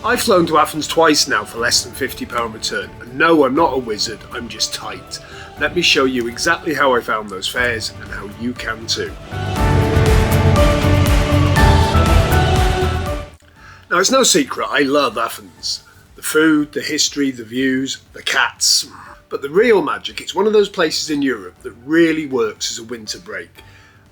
I've flown to Athens twice now for less than £50 return, and no, I'm not a wizard, I'm just tight. Let me show you exactly how I found those fares and how you can too. Now, it's no secret I love Athens. The food, the history, the views, the cats. But the real magic, it's one of those places in Europe that really works as a winter break.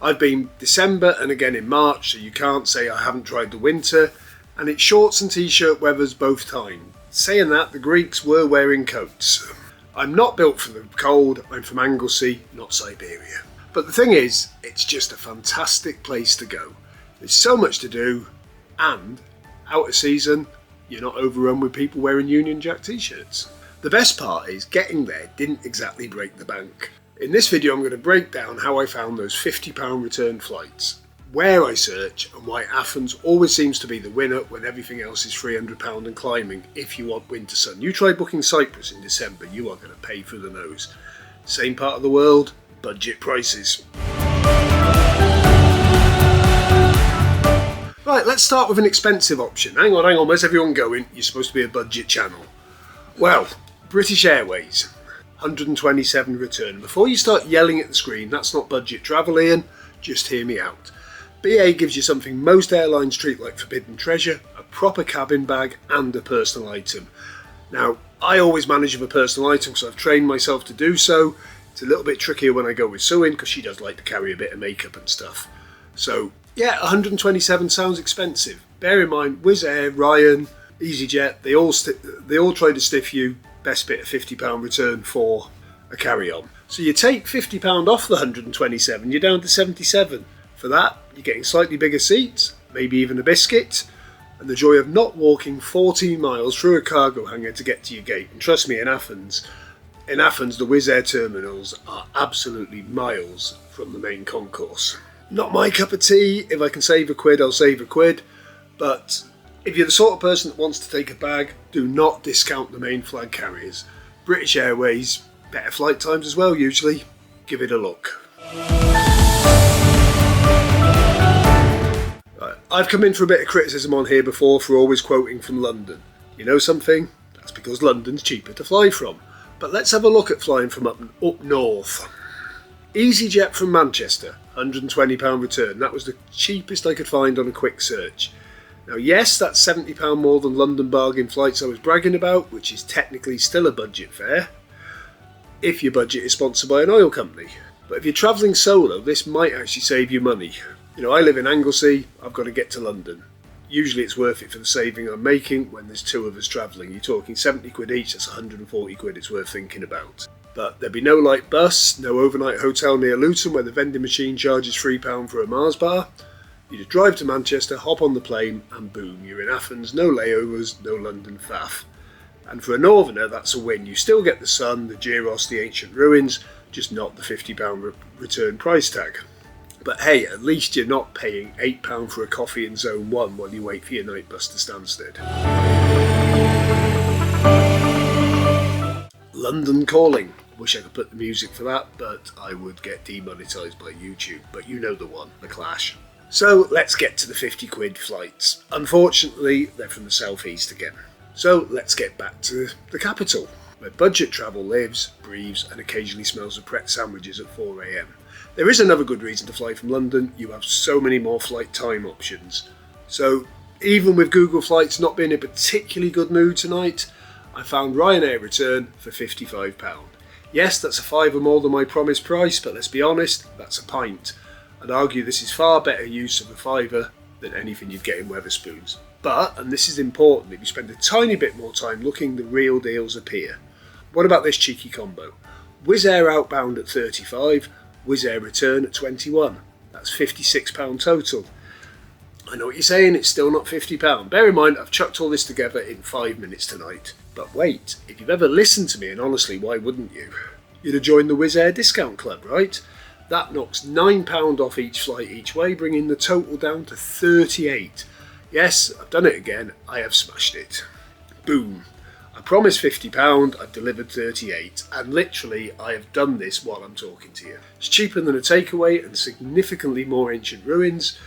I've been December and again in March, so you can't say I haven't tried the winter, and it's shorts and t-shirt weathers both times. Saying that, the Greeks were wearing coats. I'm not built for the cold, I'm from Anglesey, not Siberia. But the thing is, it's just a fantastic place to go. There's so much to do, and out of season, you're not overrun with people wearing Union Jack t-shirts. The best part is getting there didn't exactly break the bank. In this video I'm going to break down how I found those £50 return flights, where I search and why Athens always seems to be the winner when everything else is £300 and climbing if you want winter sun. You try booking Cyprus in December, you are going to pay through the nose. Same part of the world, budget prices. Right, let's start with an expensive option. Hang on, where's everyone going? You're supposed to be a budget channel. Well, British Airways, 127 return. Before you start yelling at the screen, that's not budget travel, Ian, just hear me out. BA gives you something most airlines treat like forbidden treasure, a proper cabin bag and a personal item. Now, I always manage with a personal item because I've trained myself to do so. It's a little bit trickier when I go with Sue in because she does like to carry a bit of makeup and stuff. So, yeah, 127 sounds expensive. Bear in mind, Wizz Air, Ryan, EasyJet, they all try to stiff you best bit of £50 return for a carry-on. So you take £50 off the 127, you're down to 77. For that, you're getting slightly bigger seats, maybe even a biscuit, and the joy of not walking 14 miles through a cargo hangar to get to your gate. And trust me, in Athens, the Wizz Air terminals are absolutely miles from the main concourse. Not my cup of tea. If I can save a quid, I'll save a quid. But if you're the sort of person that wants to take a bag, do not discount the main flag carriers. British Airways, better flight times as well usually. Give it a look. Right, I've come in for a bit of criticism on here before for always quoting from London. You know something? That's because London's cheaper to fly from. But let's have a look at flying from up north. EasyJet from Manchester, £120 return. That was the cheapest I could find on a quick search. Now yes, that's £70 more than London bargain flights I was bragging about, which is technically still a budget fare, if your budget is sponsored by an oil company. But if you're travelling solo, this might actually save you money. You know, I live in Anglesey, I've got to get to London. Usually it's worth it for the saving I'm making when there's two of us travelling. You're talking 70 quid each, that's 140 quid it's worth thinking about. But there'd be no light bus, no overnight hotel near Luton where the vending machine charges £3 for a Mars bar. You just drive to Manchester, hop on the plane, and boom, you're in Athens. No layovers, no London faff. And for a northerner, that's a win. You still get the sun, the gyros, the ancient ruins, just not the £50 return price tag. But hey, at least you're not paying £8 for a coffee in Zone 1 while you wait for your night bus to Stansted. London Calling. Wish I could put the music for that, but I would get demonetised by YouTube. But you know the one, The Clash. So let's get to the 50 quid flights. Unfortunately, they're from the southeast again. So let's get back to the capital, where budget travel lives, breathes and occasionally smells of Pret sandwiches at 4 AM. There is another good reason to fly from London. You have so many more flight time options. So even with Google Flights not being in a particularly good mood tonight, I found Ryanair return for £55. Yes, that's a fiver more than my promised price, but let's be honest, that's a pint. I'd argue this is far better use of a fiver than anything you'd get in Wetherspoons. But, and this is important, if you spend a tiny bit more time looking, the real deals appear. What about this cheeky combo? Wizz Air outbound at 35, Wizz Air return at 21. That's £56 total. I know what you're saying, it's still not £50. Bear in mind, I've chucked all this together in 5 minutes tonight. But wait, if you've ever listened to me, and honestly, why wouldn't you? You'd have joined the Wizz Air discount club, right? That knocks £9 off each flight each way, bringing the total down to 38. Yes, I've done it again, I have smashed it. Boom. I promised £50, I've delivered 38, and literally I have done this while I'm talking to you. It's cheaper than a takeaway and significantly more ancient ruins.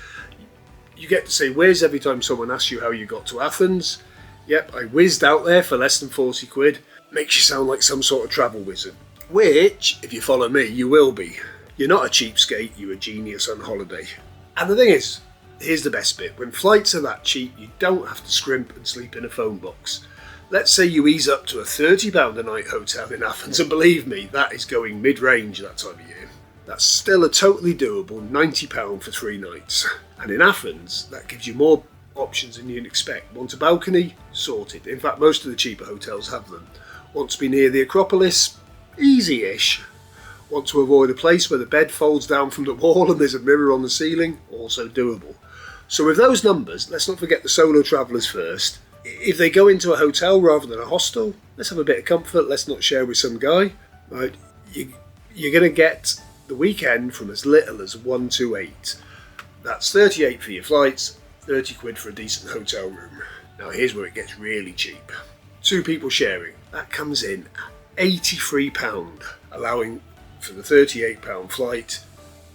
You get to say where's every time someone asks you how you got to Athens. Yep, I whizzed out there for less than 40 quid. Makes you sound like some sort of travel wizard. Which, if you follow me, you will be. You're not a cheapskate, you're a genius on holiday. And the thing is, here's the best bit. When flights are that cheap, you don't have to scrimp and sleep in a phone box. Let's say you ease up to a £30 a night hotel in Athens, and believe me, that is going mid-range that time of year. That's still a totally doable £90 for 3 nights. And in Athens, that gives you more options than you'd expect. Want a balcony? Sorted. In fact, most of the cheaper hotels have them. Want to be near the Acropolis? Easy-ish. Want to avoid a place where the bed folds down from the wall and there's a mirror on the ceiling? Also doable. So with those numbers, let's not forget the solo travellers first. If they go into a hotel rather than a hostel, let's have a bit of comfort, let's not share with some guy. Right? You're going to get the weekend from as little as 128. That's 38 for your flights, 30 quid for a decent hotel room. Now here's where it gets really cheap. 2 people sharing, that comes in at £83, allowing for the £38 flight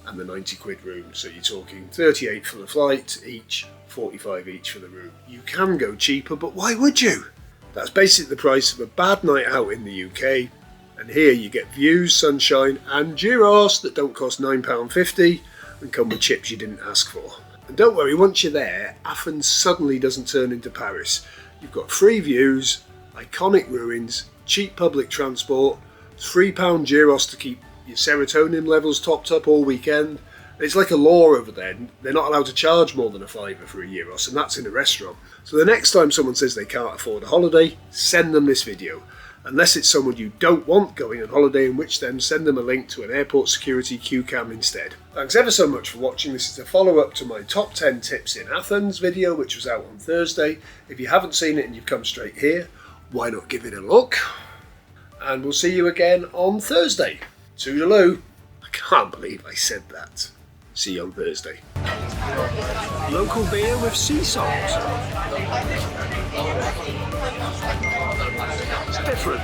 and the 90 quid room. So you're talking 38 for the flight each, 45 each for the room. You can go cheaper, but why would you? That's basically the price of a bad night out in the UK. And here you get views, sunshine and gyros that don't cost £9.50 and come with chips you didn't ask for. And don't worry, once you're there, Athens suddenly doesn't turn into Paris. You've got free views, iconic ruins, cheap public transport, £3 gyros to keep your serotonin levels topped up all weekend. It's like a law over there. They're not allowed to charge more than a fiver for a gyros, and that's in a restaurant. So the next time someone says they can't afford a holiday, send them this video. Unless it's someone you don't want going on holiday, in which then send them a link to an airport security queue cam instead. Thanks ever so much for watching. This is a follow-up to my top 10 tips in Athens video, which was out on Thursday. If you haven't seen it and you've come straight here, why not give it a look? And we'll see you again on Thursday. Toodaloo. I can't believe I said that. See you on Thursday. Local beer with sea salt. It's different.